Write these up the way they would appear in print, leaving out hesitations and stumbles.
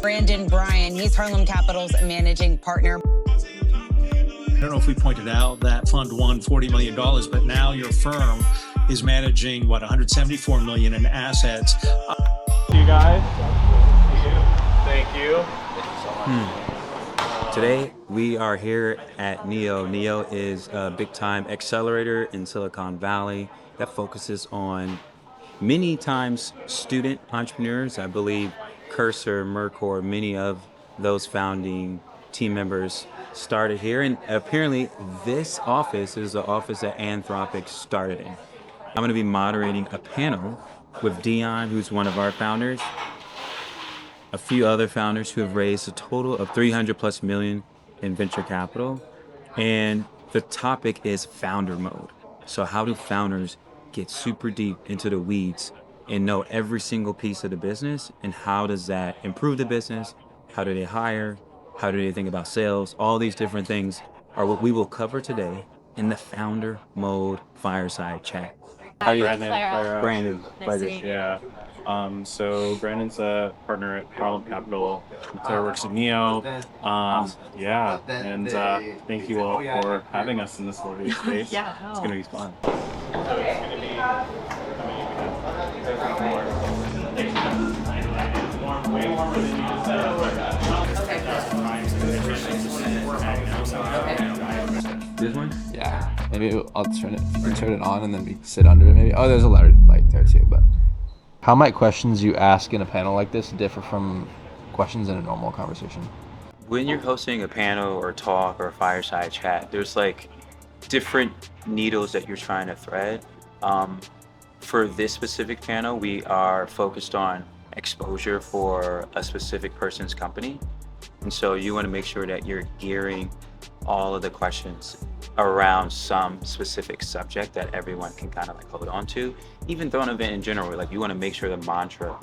Brandon Bryan, he's Harlem Capital's managing partner. I don't know if we pointed out that fund won $40 million, but now your firm is managing, what, $174 million in assets. You guys. Thank you. Thank you so much. Today, we are here at NEO. NEO is a big-time accelerator in Silicon Valley that focuses on many times student entrepreneurs. I believe Cursor, Mercor, many of those founding team members started here. And apparently, this office is the office that Anthropic started in. I'm going to be moderating a panel with Dion, who's one of our founders, a few other founders who have raised a total of 300 plus million in venture capital. And the topic is founder mode. So how do founders get super deep into the weeds and know every single piece of the business? And how does that improve the business? How do they hire? How do they think about sales? All these different things are what we will cover today in the founder mode fireside chat. How are you? Brandon. Pleasure. Yeah. So Brandon's a partner at Harlem Capital. Claire works at NEO. Yeah, and thank you all for having us in this living space. Yeah, it's gonna be fun. This one? Yeah, maybe I'll turn it on and then we sit under it maybe. Oh, there's a ladder light there too, but. How might questions you ask in a panel like this differ from questions in a normal conversation? When you're hosting a panel or talk or a fireside chat, there's like different needles that you're trying to thread. For this specific panel, we are focused on exposure for a specific person's company. And so you want to make sure that you're gearing all of the questions around some specific subject that everyone can kind of like hold on to. Even though an event in general, like you want to make sure the mantra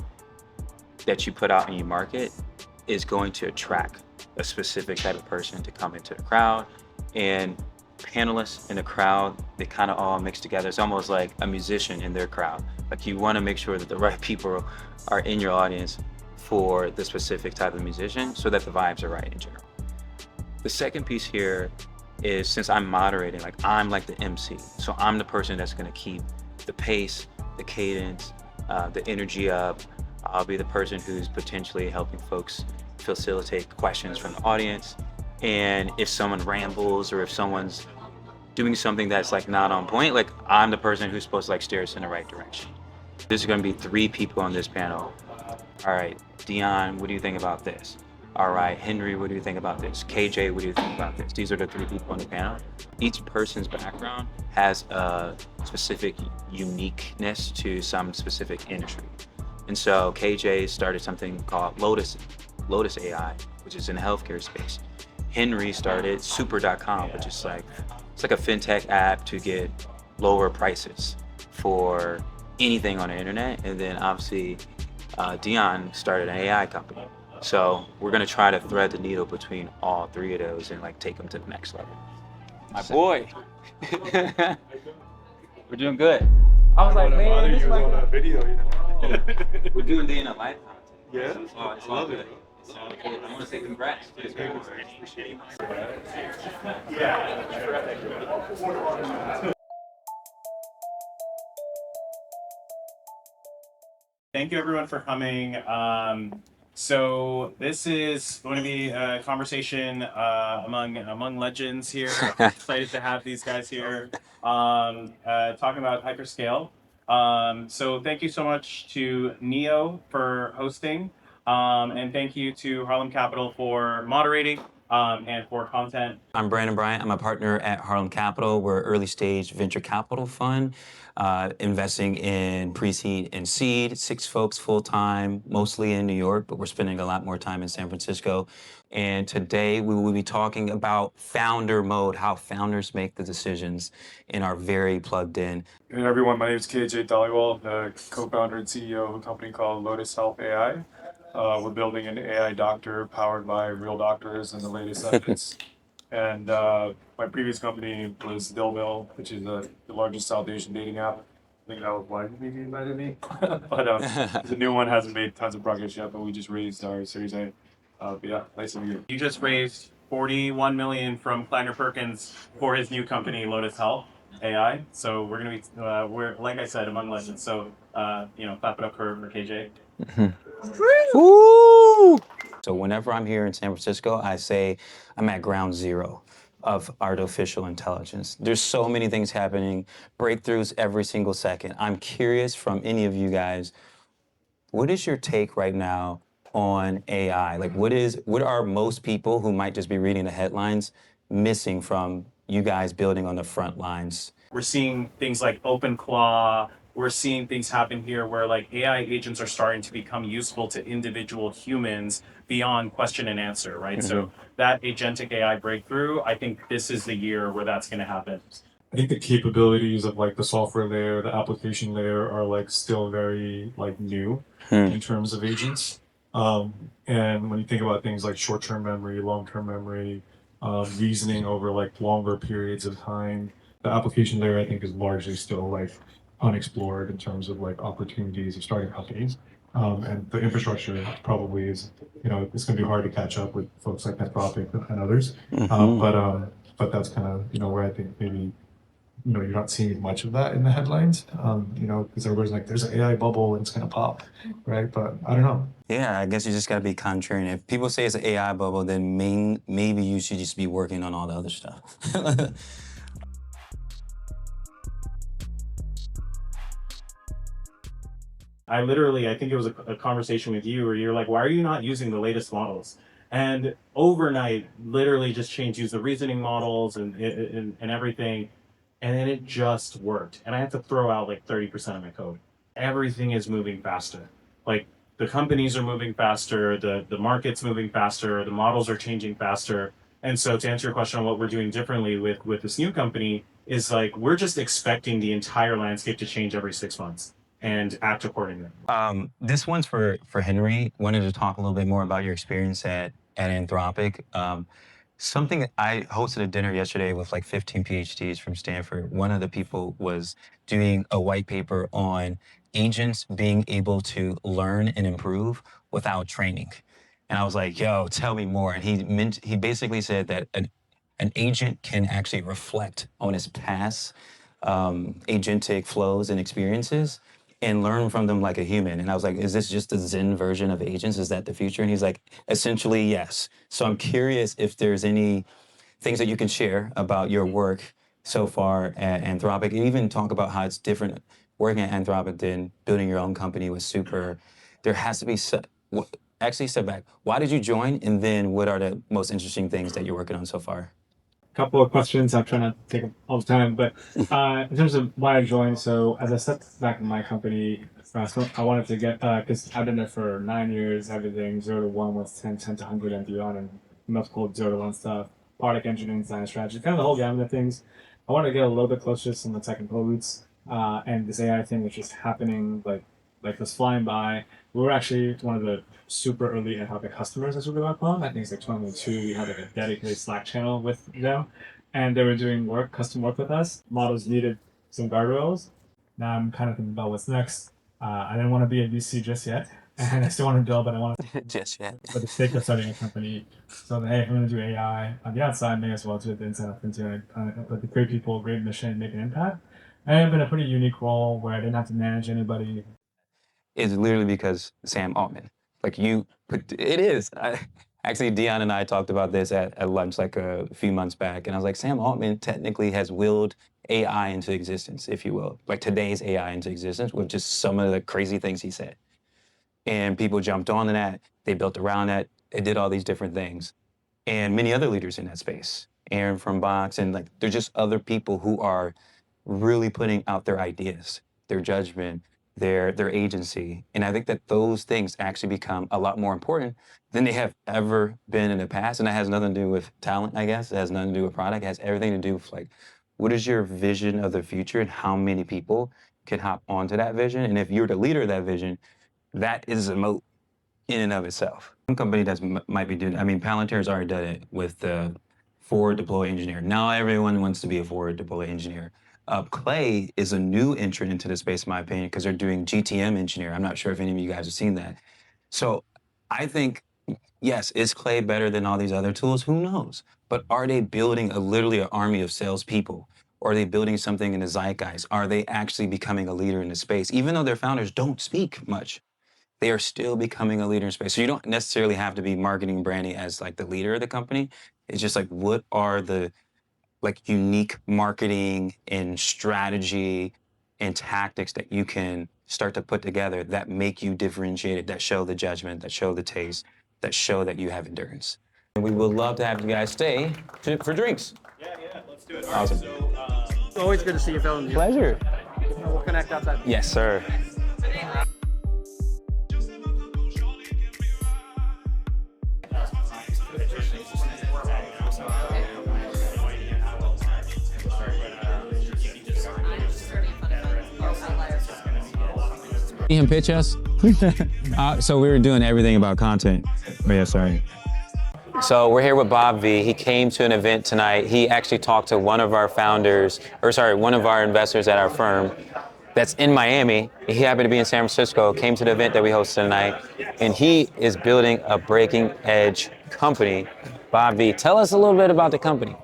that you put out and you market is going to attract a specific type of person to come into the crowd. And panelists in the crowd, they kind of all mix together. It's almost like a musician in their crowd. Like you want to make sure that the right people are in your audience for the specific type of musician so that the vibes are right in general. The second piece here is, since I'm moderating, like I'm like the MC. So I'm the person that's gonna keep the pace, the cadence, the energy up. I'll be the person who's potentially helping folks facilitate questions from the audience. And if someone rambles or if someone's doing something that's like not on point, like I'm the person who's supposed to like steer us in the right direction. There's gonna be 3 people on this panel. All right, Dion, what do you think about this? All right, Henry, what do you think about this? KJ, what do you think about this? These are the 3 people on the panel. Each person's background has a specific uniqueness to some specific industry. And so KJ started something called Lotus AI, which is in the healthcare space. Henry started super.com, which is like, it's like a fintech app to get lower prices for anything on the internet. And then obviously Dion started an AI company. So we're gonna try to thread the needle between all 3 of those and like take them to the next level. My boy. We're doing good. I was like, man, this might on video, you know. we're doing day in a life content. Yeah, So it's all good. It's all good. I want to say congrats. Thank you everyone for coming. So this is going to be a conversation among legends here. I'm excited to have these guys here talking about hyperscale. So thank you so much to NEO for hosting, and thank you to Harlem Capital for moderating and for content. I'm Brandon Bryan. I'm a partner at Harlem Capital. We're an early stage venture capital fund, investing in pre-seed and seed, 6 folks full-time, mostly in New York, but we're spending a lot more time in San Francisco. And today we will be talking about founder mode, how founders make the decisions and are very plugged in. Hey everyone, my name is KJ Dhaliwal, the co-founder and CEO of a company called Lotus Health AI. We're building an AI doctor powered by real doctors and the latest evidence. And my previous company was Dillmill, which is the largest South Asian dating app. I think that was why maybe you invited me. But the new one hasn't made tons of progress yet, but we just raised our Series A. Yeah, nice to meet you. You just raised 41 million from Kleiner Perkins for his new company, Lotus Health AI. So we're gonna be, we're like I said, among legends. So clap it up for KJ. Woo! So whenever I'm here in San Francisco, I say I'm at ground zero of artificial intelligence. There's so many things happening, breakthroughs every single second. I'm curious from any of you guys, what is your take right now on AI? Like what are most people who might just be reading the headlines missing from you guys building on the front lines? We're seeing things like OpenClaw. We're seeing things happen here where like AI agents are starting to become useful to individual humans beyond question and answer, right? So that agentic AI breakthrough, I think this is the year where that's going to happen. I think the capabilities of like the software layer, the application layer are like still very like new in terms of agents. And when you think about things like short-term memory, long-term memory, reasoning over like longer periods of time, the application layer I think is largely still like unexplored in terms of like opportunities of starting companies. And the infrastructure probably is, it's going to be hard to catch up with folks like Anthropic and others. But that's kind of, where I think maybe you're not seeing much of that in the headlines, because everybody's like, there's an AI bubble and it's gonna pop, right? But I don't know. Yeah, I guess you just gotta be contrarian. If people say it's an AI bubble, then maybe you should just be working on all the other stuff. I think it was a conversation with you where you're like, why are you not using the latest models? And overnight, literally just use the reasoning models and everything. And then it just worked. And I had to throw out like 30% of my code. Everything is moving faster. Like the companies are moving faster, the market's moving faster, the models are changing faster. And so to answer your question on what we're doing differently with this new company is like, we're just expecting the entire landscape to change every 6 months and act accordingly. This one's for Henry. Wanted to talk a little bit more about your experience at Anthropic. Something that I hosted a dinner yesterday with like 15 PhDs from Stanford. One of the people was doing a white paper on agents being able to learn and improve without training. And I was like, yo, tell me more. And he basically said that an agent can actually reflect on its past agentic flows and experiences and learn from them like a human. And I was like, is this just the Zen version of agents? Is that the future? And he's like, essentially, yes. So I'm curious if there's any things that you can share about your work so far at Anthropic, and even talk about how it's different working at Anthropic than building your own company with Super. There has to be, actually step back. Why did you join? And then what are the most interesting things that you're working on so far? Couple of questions. I'm trying not to take up all the time, but in terms of why I joined, so as I stepped back in my company, I wanted to get, because I've been there for 9 years, everything 0 to 1 was 10, 10 to 100 and beyond, and multiple 0 to 1 stuff, product engineering, design, strategy, kind of the whole gamut of things. I wanted to get a little bit closer to some of the technical roots, and this AI thing was just happening, like was flying by. We were actually one of the super early Anthropic customers at Super.com. I think it's like 2022. We had like a dedicated Slack channel with them, and they were doing custom work with us. Models needed some guardrails. Now I'm kind of thinking about what's next. I didn't want to be a VC just yet, and I still want to build, but I want to Just yet. for the sake of starting a company. So hey, I'm going to do AI on the outside, may as well do it the inside up into it. With great people, great mission, make an impact. And it's been a pretty unique role where I didn't have to manage anybody. Is literally because Sam Altman. Like it is. Actually, Dion and I talked about this at lunch like a few months back, and I was like, Sam Altman technically has willed AI into existence, if you will, like today's AI into existence with just some of the crazy things he said. And people jumped on to that. They built around that. They did all these different things. And many other leaders in that space, Aaron from Box, and like there's just other people who are really putting out their ideas, their judgment, their agency. And I think that those things actually become a lot more important than they have ever been in the past. And that has nothing to do with talent, I guess. It has nothing to do with product. It has everything to do with like, what is your vision of the future and how many people can hop onto that vision? And if you're the leader of that vision, that is a moat in and of itself. One company that might be doing, I mean, Palantir's already done it with the forward deploy engineer. Now everyone wants to be a forward deploy engineer. Clay is a new entrant into the space, in my opinion, because they're doing GTM engineer. I'm not sure if any of you guys have seen that. So I think Yes, is Clay better than all these other tools? Who knows? But are they building literally an army of salespeople? Or are they building something in the zeitgeist? Are they actually becoming a leader in the space? Even though their founders don't speak much, they are still becoming a leader in space. So you don't necessarily have to be marketing branding as like the leader of the company. It's just like, what are the like unique marketing and strategy and tactics that you can start to put together that make you differentiated, that show the judgment, that show the taste, that show that you have endurance. And we would love to have you guys stay for drinks. Yeah, let's do it. Awesome. It's always good to see you, Phil. Pleasure. We'll connect outside. Yes, sir. See him pitch us? So we were doing everything about content. But yeah, sorry. So we're here with Bobvi. He came to an event tonight. He actually talked to one of our founders, one of our investors at our firm that's in Miami. He happened to be in San Francisco, came to the event that we hosted tonight, and he is building a breaking edge company. Bobvi, tell us a little bit about the company.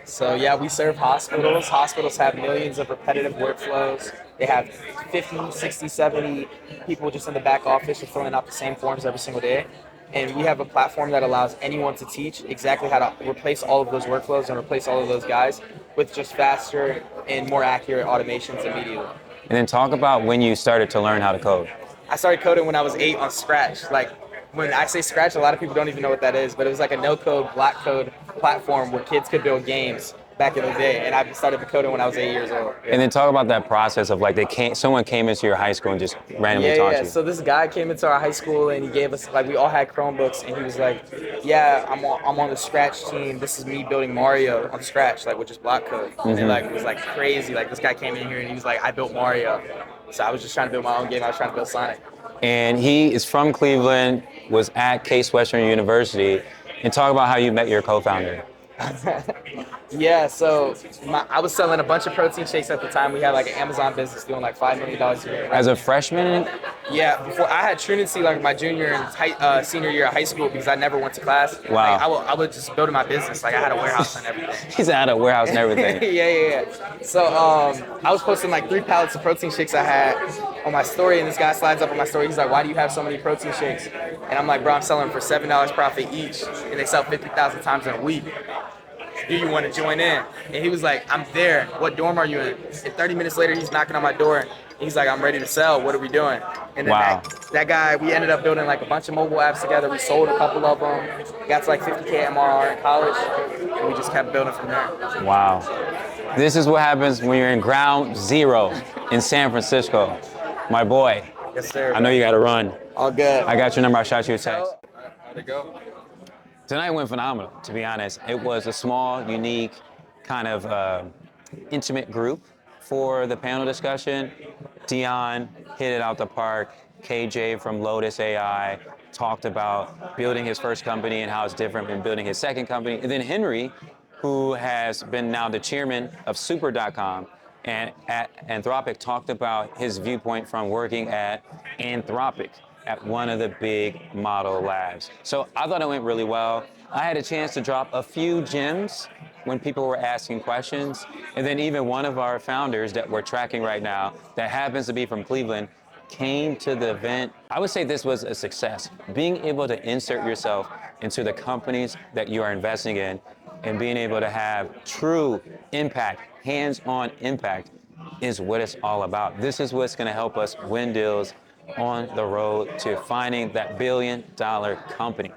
So yeah, we serve hospitals. Hospitals have millions of repetitive workflows. They have 50, 60, 70 people just in the back office who are filling out the same forms every single day. And we have a platform that allows anyone to teach exactly how to replace all of those workflows and replace all of those guys with just faster and more accurate automations immediately. And then talk about when you started to learn how to code. I started coding when I was 8 on Scratch. Like, when I say Scratch, a lot of people don't even know what that is, but it was like a no-code, black code platform where kids could build games back in the day, and I started coding when I was 8 years old. Yeah. And then talk about that process of like someone came into your high school and just randomly taught you. So this guy came into our high school and he gave us, like, we all had Chromebooks, and he was like, yeah, I'm on the Scratch team. This is me building Mario on Scratch, like with just block code. And like, it was like crazy. Like, this guy came in here and he was like, I built Mario. So I was just trying to build my own game. I was trying to build Sonic. And he is from Cleveland, was at Case Western University, and talk about how you met your co-founder. Yeah, so I was selling a bunch of protein shakes at the time. We had like an Amazon business doing like $5 million a year. As a freshman? Yeah, before I had truancy like my junior and senior year of high school because I never went to class. Wow. Like, I would just build my business. Like, I had a warehouse and everything. He's had a warehouse and everything. Yeah. So I was posting like 3 pallets of protein shakes I had on my story, and this guy slides up on my story. He's like, why do you have so many protein shakes? And I'm like, bro, I'm selling them for $7 profit each, and they sell 50,000 times in a week. Do you want to join in? And he was like, I'm there. What dorm are you in? And 30 minutes later, he's knocking on my door. And he's like, I'm ready to sell. What are we doing? And then wow. that guy, we ended up building like a bunch of mobile apps together. We sold a couple of them. Got to like 50K MRR in college. And we just kept building from there. Wow. This is what happens when you're in ground zero in San Francisco. My boy. Yes, sir. I know you got to run. All good. I got your number. I shot you a text. How'd it go? Tonight went phenomenal, to be honest. It was a small, unique, kind of intimate group for the panel discussion. Dion hit it out the park. KJ from Lotus AI talked about building his first company and how it's different from building his second company. And then Henry, who has been now the chairman of Super.com and at Anthropic, talked about his viewpoint from working at Anthropic, at one of the big model labs. So I thought it went really well. I had a chance to drop a few gems when people were asking questions. And then even one of our founders that we're tracking right now, that happens to be from Cleveland, came to the event. I would say this was a success. Being able to insert yourself into the companies that you are investing in and being able to have true impact, hands-on impact, is what it's all about. This is what's gonna help us win deals on the road to finding that $1 billion company.